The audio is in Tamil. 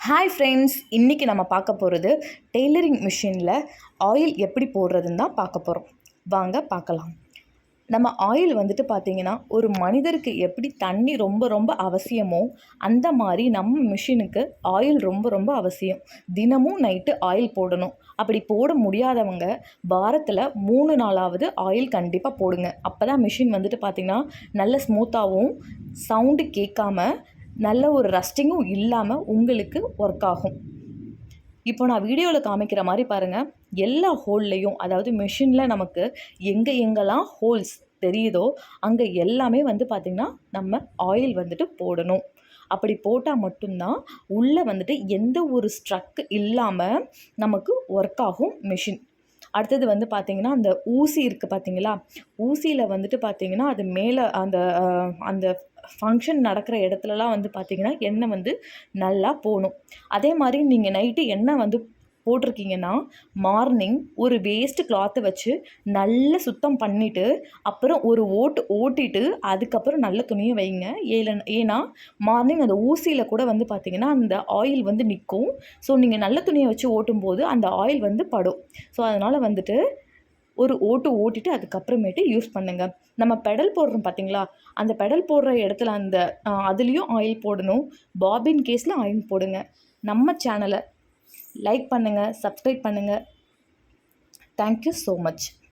ஹாய் ஃப்ரெண்ட்ஸ், இன்றைக்கி நம்ம பார்க்க போகிறது டெய்லரிங் மிஷினில் ஆயில் எப்படி போடுறதுன்னு தான் பார்க்க போகிறோம். வாங்க பார்க்கலாம். நம்ம ஆயில் வந்துட்டு பார்த்திங்கன்னா, ஒரு மனிதருக்கு எப்படி தண்ணி ரொம்ப ரொம்ப அவசியமோ அந்த மாதிரி நம்ம மிஷினுக்கு ஆயில் ரொம்ப ரொம்ப அவசியம். தினமும் நைட்டு ஆயில் போடணும். அப்படி போட முடியாதவங்க வாரத்தில் 3 நாளாவது ஆயில் கண்டிப்பாக போடுங்க. அப்போ தான் மிஷின் வந்துட்டு பார்த்திங்கன்னா நல்ல ஸ்மூத்தாகவும் சவுண்டு கேட்காம நல்ல ஒரு ரஸ்டிங்கும் இல்லாமல் உங்களுக்கு ஒர்க் ஆகும். இப்போ நான் வீடியோவில் காமிக்கிற மாதிரி பாருங்கள், எல்லா ஹோல்லையும், அதாவது மிஷினில் நமக்கு எங்கெல்லாம் ஹோல்ஸ் தெரியுதோ அங்கே எல்லாமே வந்து பார்த்திங்கன்னா நம்ம ஆயில் வந்துட்டு போடணும். அப்படி போட்டால் மட்டும்தான் உள்ளே வந்துட்டு எந்த ஒரு ஸ்ட்ரக் இல்லாமல் நமக்கு ஒர்க் ஆகும் மிஷின். அடுத்தது வந்து பார்த்திங்கன்னா, அந்த ஊசி இருக்குது பார்த்திங்களா, ஊசியில் வந்துட்டு பார்த்திங்கன்னா அது மேலே அந்த அந்த ஃபங்க்ஷன் நடக்கிற இடத்துலலாம் வந்து பார்த்திங்கன்னா எண்ணெய் வந்து நல்லா போகணும். அதே மாதிரி நீங்கள் நைட்டு எண்ணெய் வந்து போட்டிருக்கீங்கன்னா மார்னிங் ஒரு வேஸ்ட்டு கிளாத்தை வச்சு நல்லா சுத்தம் பண்ணிவிட்டு அப்புறம் ஒரு ஓட்டிட்டு அதுக்கப்புறம் நல்ல துணியை வைங்க. ஏன்னா மார்னிங் அந்த ஊசியில் கூட வந்து பார்த்திங்கன்னா அந்த ஆயில் வந்து நிற்கும். ஸோ நீங்கள் நல்ல துணியை வச்சு ஓட்டும்போது அந்த ஆயில் வந்து படும். ஸோ அதனால் வந்துட்டு ஒரு ஓட்டிட்டு அதுக்கப்புறமேட்டு யூஸ் பண்ணுங்கள். நம்ம பெடல் போடுறோம் பார்த்தீங்களா, அந்த பெடல் போடுற இடத்துல அந்த அதுலேயும் ஆயில் போடணும். பாபின் கேஸில் ஆயில் போடுங்க. நம்ம சேனலை லைக் பண்ணுங்கள், சப்ஸ்கிரைப் பண்ணுங்கள். Thank you so much.